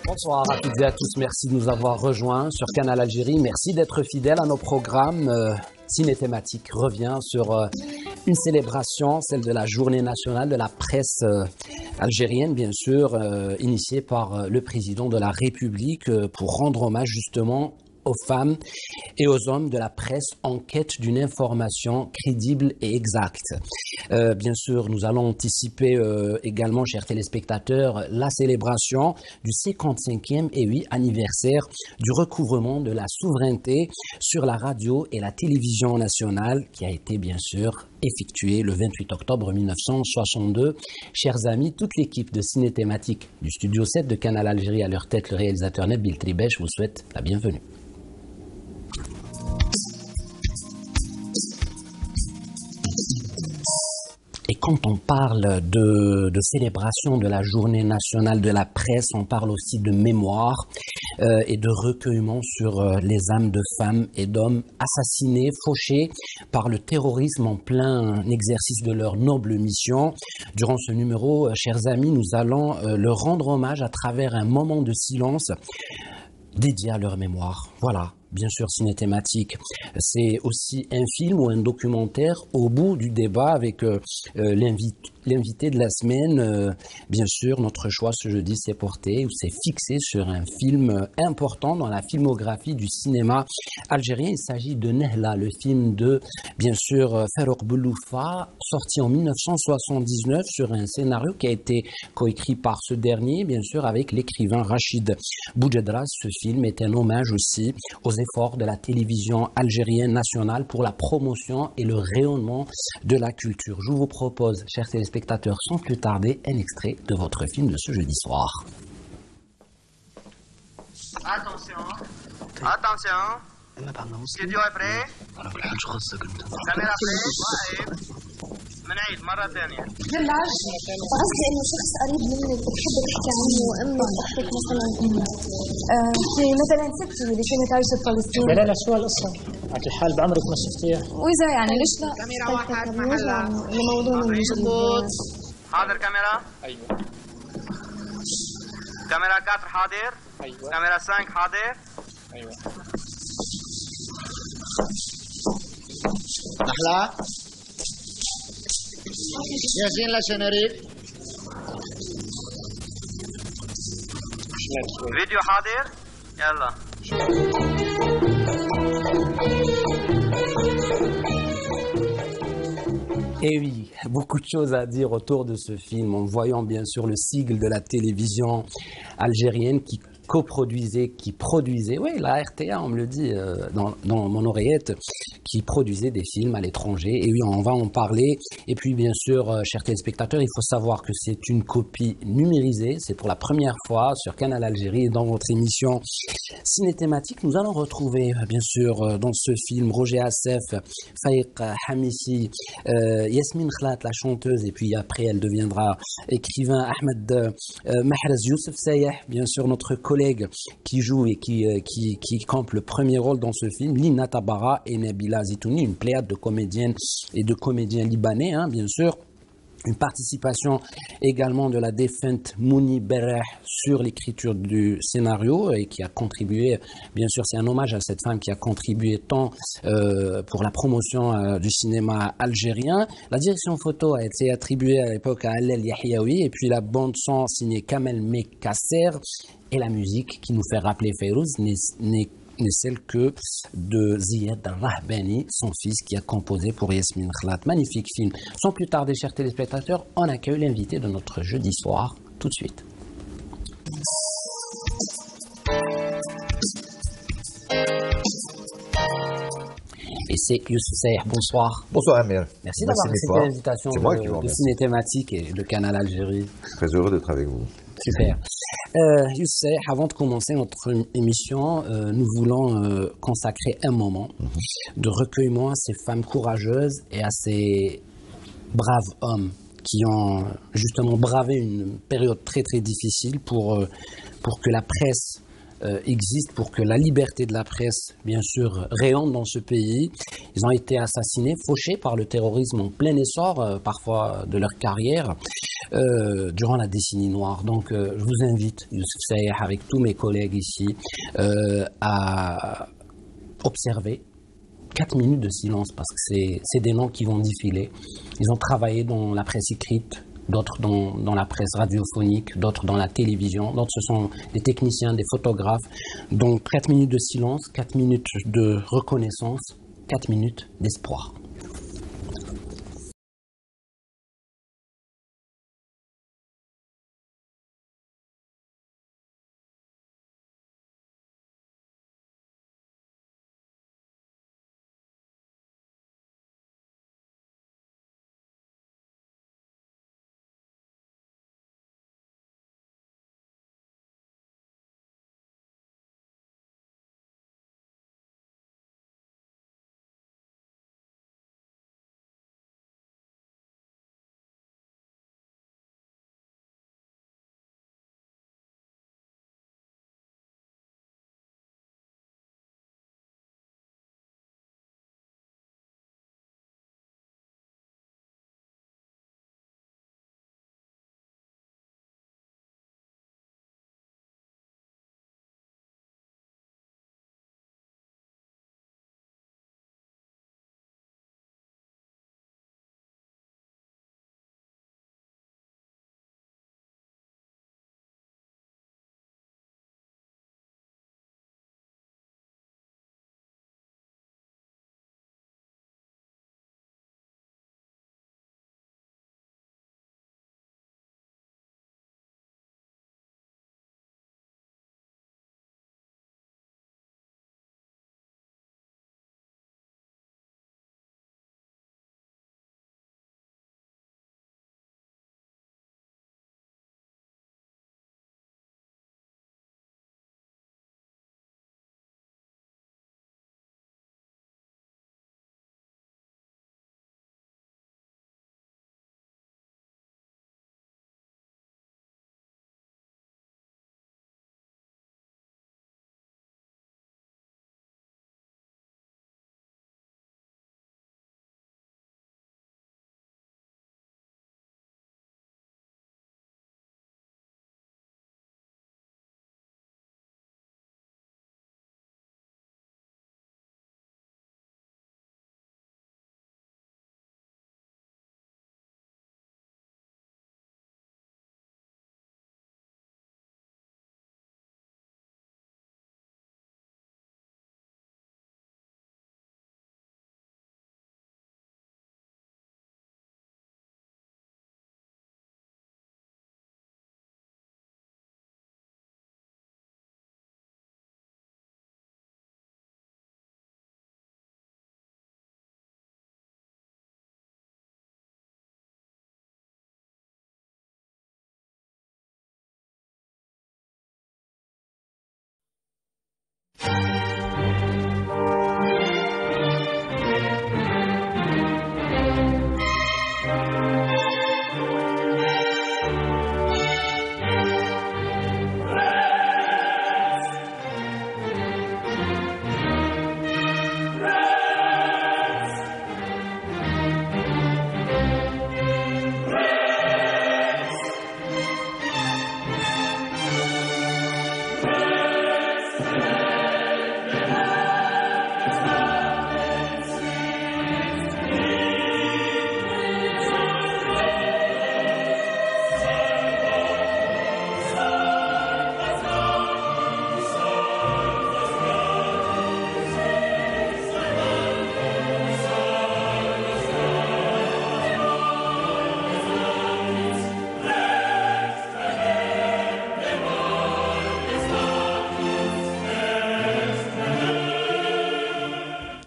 Bonsoir à toutes et à tous, merci de nous avoir rejoints sur Canal Algérie. Merci d'être fidèles à nos programmes. Ciné Thématique revient sur une célébration, celle de la Journée nationale de la presse algérienne, bien sûr, initiée par le président de la République pour rendre hommage justement aux femmes et aux hommes de la presse en quête d'une information crédible et exacte. Bien sûr, nous allons anticiper également, chers téléspectateurs, la célébration du 55e et 8 anniversaire du recouvrement de la souveraineté sur la radio et la télévision nationale qui a été bien sûr effectué le 28 octobre 1962. Chers amis, toute l'équipe de Ciné Thématique du Studio 7 de Canal Algérie, à leur tête le réalisateur Nabil Tribèche, vous souhaite la bienvenue. Et quand on parle de célébration de la Journée nationale de la presse, on parle aussi de mémoire et de recueillement sur les âmes de femmes et d'hommes assassinés, fauchés par le terrorisme en plein exercice de leur noble mission. Durant ce numéro, chers amis, nous allons leur rendre hommage à travers un moment de silence dédié à leur mémoire. Voilà. Bien sûr, Ciné Thématique, c'est aussi un film ou un documentaire au bout du débat avec l'invité de la semaine. Bien sûr, notre choix ce jeudi s'est porté ou s'est fixé sur un film important dans la filmographie du cinéma algérien. Il s'agit de Nehla, le film de, bien sûr, Farouk Bouloufa, sorti en 1979 sur un scénario qui a été coécrit par ce dernier, bien sûr, avec l'écrivain Rachid Boujedras. Ce film est un hommage aussi aux efforts de la télévision algérienne nationale pour la promotion et le rayonnement de la culture. Je vous propose, chers téléspectateurs, sans plus tarder, un extrait de votre film de ce jeudi soir. Attention, attention. Studio est prêt. Caméra prêt. منعيد مرة ثانية. بالعكس قصدي إنه شخص قريب منك بتحب تحكي عنه وإنه تحكي مثلا في مثلا ستي اللي كانت عايشة بفلسطين. لا شو هالقصة؟ على كل حال بعمرك ما شفتيها. وإذا يعني ليش لا؟ كاميرا واحد محلها. لموضوع صوت. حاضر كاميرا؟ أيوة. كاميرا 4 حاضر؟ أيوة. كاميرا 5 حاضر؟ أيوة. نحلة جاهزين للجنريك؟ فيديو حاضر؟ يلا. Et oui, beaucoup de choses à dire autour de ce film, en voyant bien sûr le sigle de la télévision algérienne qui coproduisait, qui produisait, oui, la RTA, on me le dit dans mon oreillette, qui produisait des films à l'étranger. Et oui, on va en parler. Et puis, bien sûr, chers téléspectateurs, il faut savoir que c'est une copie numérisée. C'est pour la première fois sur Canal Algérie. Dans votre émission Ciné Thématique, nous allons retrouver, bien sûr, dans ce film, Roger Assef, Faïq Hamissi, Yasmine Khlat, la chanteuse, et puis après, elle deviendra écrivain, Ahmed Mahrez, Youssef Sayeh, bien sûr, notre collègue qui joue et qui campe le premier rôle dans ce film, Lina Tabara et Nabila Zitouni, une pléiade de comédiennes et de comédiens libanais, hein, bien sûr. Une participation également de la défunte Mouni Bereh sur l'écriture du scénario et qui a contribué, bien sûr, c'est un hommage à cette femme qui a contribué tant pour la promotion du cinéma algérien. La direction photo a été attribuée à l'époque à Allel Yahyaoui et puis la bande son signée Kamel Mekasser et la musique qui nous fait rappeler Fayrouz n'est celle que de Ziad Rahbani, son fils, qui a composé pour Yasmine Khlat. Magnifique film. Sans plus tarder, chers téléspectateurs, on accueille l'invité de notre jeudi soir, tout de suite. Et c'est Youssef Sayeh. Bonsoir. Bonsoir Amir. Merci d'avoir accepté l'invitation de Ciné Thématique et de Canal Algérie. Très heureux d'être avec vous. Super. Youssef, avant de commencer notre émission, nous voulons consacrer un moment de recueillement à ces femmes courageuses et à ces braves hommes qui ont justement bravé une période très très difficile pour que la presse existe, pour que la liberté de la presse, bien sûr, rayonne dans ce pays. Ils ont été assassinés, fauchés par le terrorisme en plein essor, parfois de leur carrière. durant la décennie noire. Donc, je vous invite, Youssef Saïh, avec tous mes collègues ici, à observer 4 minutes de silence, parce que c'est des noms qui vont défiler. Ils ont travaillé dans la presse écrite, d'autres dans la presse radiophonique, d'autres dans la télévision, d'autres ce sont des techniciens, des photographes. Donc 4 minutes de silence, 4 minutes de reconnaissance, 4 minutes d'espoir.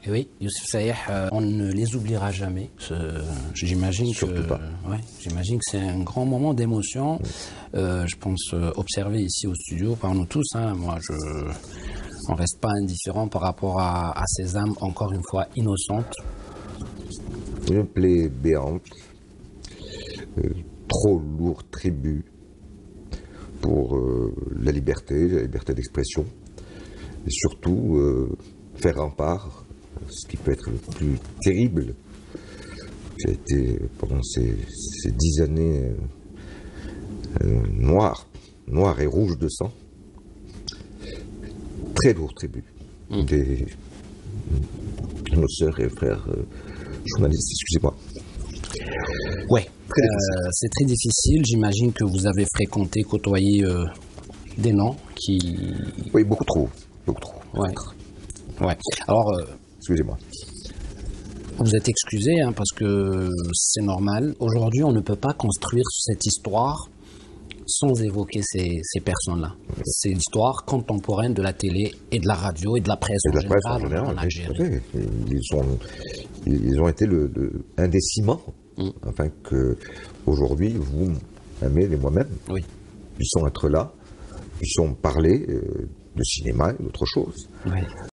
Oui, Youssef Saïh, on ne les oubliera jamais. J'imagine que, j'imagine que c'est un grand moment d'émotion. Je pense observer ici au studio par nous tous. Moi, on ne reste pas indifférent par rapport à ces âmes, encore une fois, innocentes. Une plaie béante, trop lourd tribut pour la liberté d'expression, et surtout faire rempart, ce qui peut être le plus terrible. J'ai été pendant ces 10 années noir et rouge de sang. Très lourd tribut. De nos sœurs et frères journalistes, excusez-moi. Ouais, c'est très difficile. J'imagine que vous avez fréquenté, côtoyé des noms qui... Oui, beaucoup trop. Ouais. Alors, excusez-moi. Vous êtes excusé, hein, parce que c'est normal. Aujourd'hui, on ne peut pas construire cette histoire sans évoquer ces personnes-là. C'est l'histoire contemporaine de la télé et de la radio et de la presse en général en Algérie. Ils ont été un des ciments, afin que aujourd'hui, vous, Amel et moi-même, puissions être là, puissions parler de cinéma et d'autres choses. Oui.